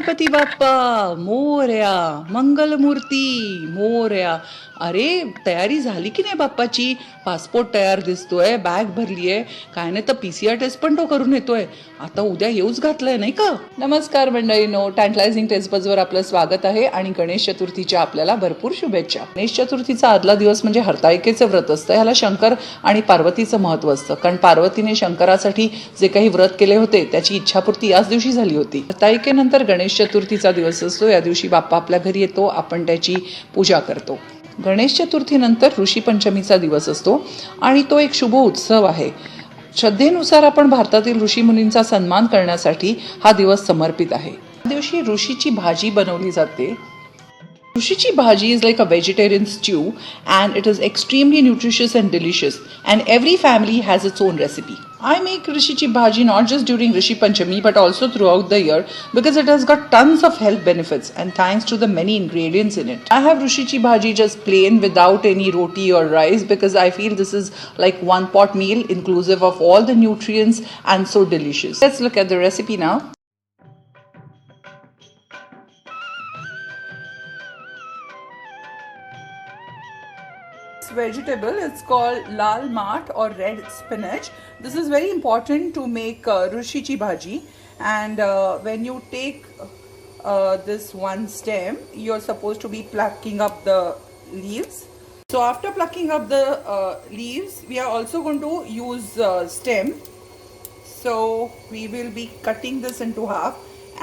गणपती बाप्पा मोरया, मंगलमूर्ती मोरया. अरे तयारी झाली की नाही बाप्पाची? पासपोर्ट तयार दिसतोय, बॅग भरली आहे, काय नाही तर PCR टेस्ट पण तो करून येतोय. आता उद्या येऊच घातलंय नाही का? नमस्कार मंडळीनो, टँटलायझिंग टेस्ट बजवर आपलं स्वागत आहे आणि गणेश चतुर्थीच्या आपल्याला भरपूर शुभेच्छा. गणेश चतुर्थीचा आदला दिवस म्हणजे हरताळकेचं व्रत असतं. ह्याला शंकर आणि पार्वतीचं महत्व असतं, कारण पार्वतीने शंकरासाठी जे काही व्रत केले होते त्याची इच्छापूर्ती याच दिवशी झाली होती. हरताळकेनंतर गणेश चतुर्थीचा दिवस असतो. या दिवशी बाप्पा आपल्या घरी येतो, आपण त्याची पूजा करतो. गणेश चतुर्थीनंतर ऋषी पंचमीचा दिवस असतो आणि तो एक शुभ उत्सव आहे. श्रद्धेनुसार आपण भारतातील ऋषीमुनींचा सन्मान करण्यासाठी हा दिवस समर्पित आहे. या दिवशी ऋषीची भाजी बनवली जाते. Rushichi bhaji is like a vegetarian stew and it is extremely nutritious and delicious, and every family has its own recipe. I make Rushichi bhaji not just during Rushi Panchami but also throughout the year because it has got tons of health benefits and thanks to the many ingredients in it. I have Rushichi bhaji just plain without any roti or rice because I feel this is like one pot meal inclusive of all the nutrients and so delicious. Let's look at the recipe now. Vegetable, it's called lal mat or red spinach. This is very important to make rushichi bhaji, and when you take this one stem, you're supposed to be plucking up the leaves. So after plucking up the leaves, we are also going to use stem. So we will be cutting this into half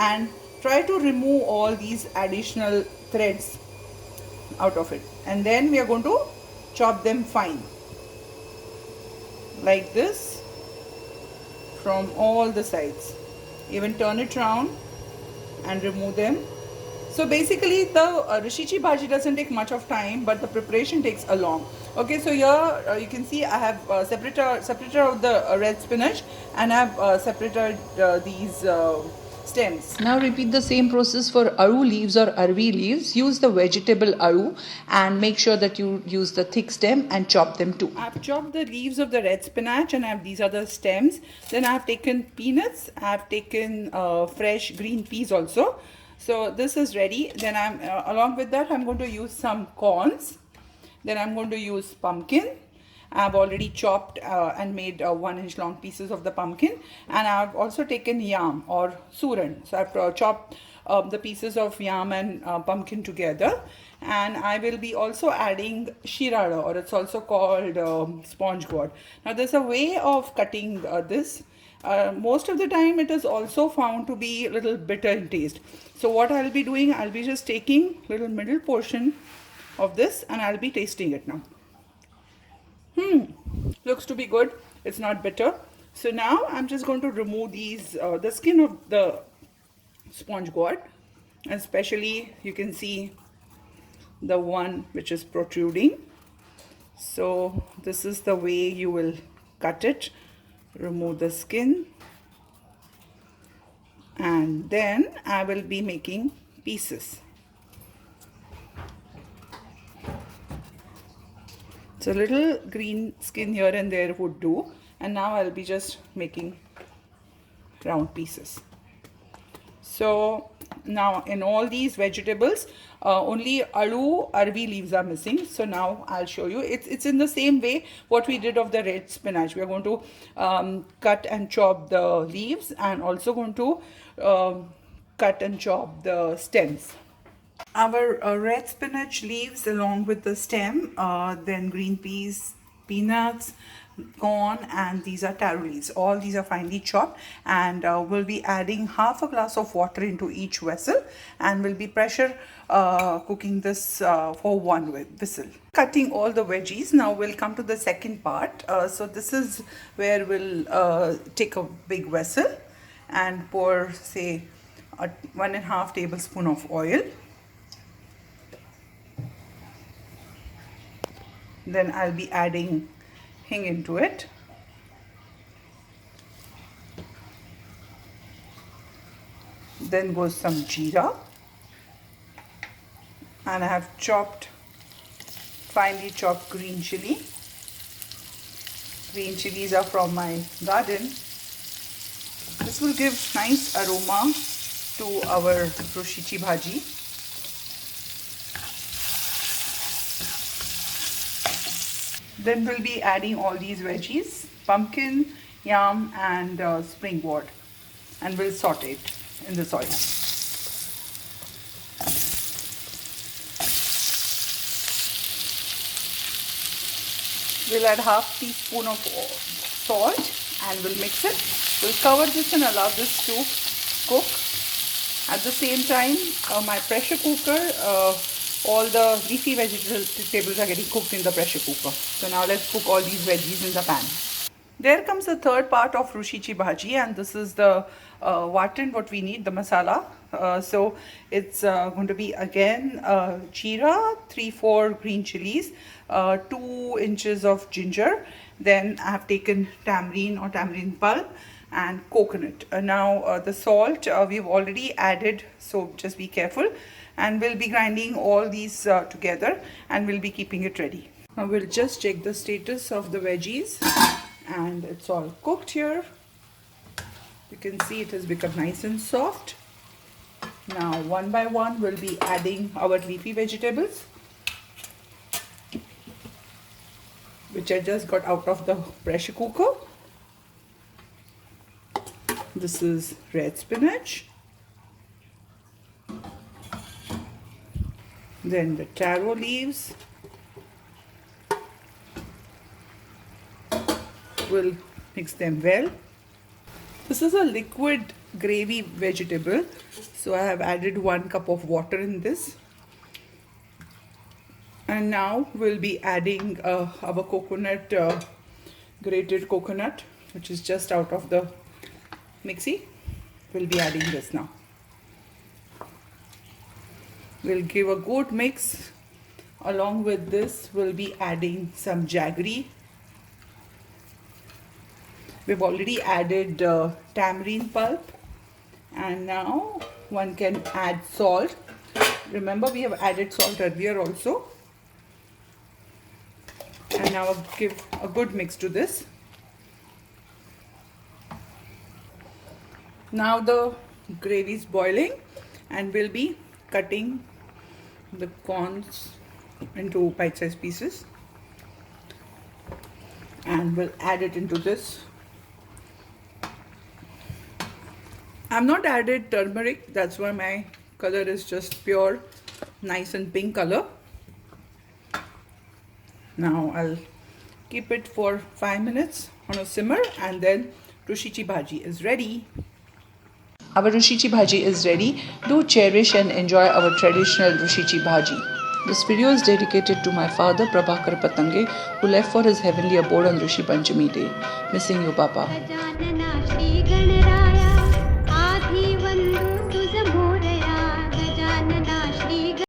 and try to remove all these additional threads out of it, and then we are going to chop them fine like this from all the sides. Even turn it around and remove them. So basically the Rushichi bhaji doesn't take much of time, but the preparation takes a long. Okay, so here you can see I have separated out the red spinach, and I have separated these stems. Now repeat the same process for aru leaves or arvi leaves. Use the vegetable aru and make sure that you use the thick stem and chop them too. I've chopped the leaves of the red spinach and these are the stems. Then I've taken peanuts, I've taken fresh green peas also. So this is ready. Then I'm along with that I'm going to use some corns. Then I'm going to use pumpkin. I've already chopped and made 1-inch long pieces of the pumpkin, and I've also taken yam or suran. So I've chopped the pieces of yam and pumpkin together, and I will be also adding shirada, or it's also called sponge gourd. Now there's a way of cutting this. Most of the time it is also found to be a little bitter in taste. So what I'll be doing, I'll be just taking little middle portion of this and I'll be tasting it now. Looks to be good. It's not bitter. So now I'm just going to remove these the skin of the sponge gourd, especially you can see the one which is protruding. So this is the way you will cut it. Remove the skin, and then I will be making pieces. So little green skin here and there would do, and now I'll be just making round pieces. So now in all these vegetables only alu arvi leaves are missing. So now I'll show you. It's in the same way what we did of the red spinach. We are going to cut and chop the leaves, and also going to cut and chop the stems. Our red spinach leaves along with the stem, then green peas, peanuts, corn, and these are taro leaves. All these are finely chopped, and we'll be adding half a glass of water into each vessel, and we'll be pressure cooking this for one whistle. Cutting all the veggies. Now we'll come to the second part. So this is where we'll take a big vessel and pour, say, 1.5 tablespoon of oil. Then I'll be adding hing into it. Then goes some jeera, and I have finely chopped green chili. Green chilies are from my garden. This will give nice aroma to our Rushichi bhaji. Then we'll be adding all these veggies, pumpkin, yam and springboard, and we'll saute it in this oil. We'll add half teaspoon of salt and we'll mix it. We'll cover this and allow this to cook. At the same time, my pressure cooker, all the leafy vegetables are getting cooked in the pressure cooker. So now let's cook all these veggies in the pan. There comes the third part of Rushichi bhaji, and this is the watan, what we need, the masala. So it's going to be again jeera, 3-4 green chilies, 2 inches of ginger. Then I have taken tamarind or tamarind pulp and coconut. Now the salt we've already added, so just be careful. And we'll be grinding all these together and we'll be keeping it ready. Now we'll just check the status of the veggies, and it's all cooked here. You can see it has become nice and soft. Now one by one we'll be adding our leafy vegetables, which I just got out of the pressure cooker. This is red spinach, then the taro leaves. We'll mix them well. This is a liquid gravy vegetable, so I have added 1 cup of water in this. And now we'll be adding our coconut, grated coconut, which is just out of the mixie. We'll be adding this now. We'll give a good mix. Along with this, we'll be adding some jaggery. We've already added tamarind pulp, and now one can add salt. Remember, we have added salt earlier also. And now I'll give a good mix to this. Now the gravy is boiling, and we'll be cutting the corns into bite-sized pieces, and we'll add it into this. I've not added turmeric, that's why my color is just pure, nice and pink color. Now I'll keep it for 5 minutes on a simmer, and then Rushichi bhaji is ready. Our Rushichi bhaji is ready. Do cherish and enjoy our traditional Rushichi bhaji. This video is dedicated to my father Prabhakar Patange, who left for his heavenly abode on Rushi Panchami day. Missing you, Papa.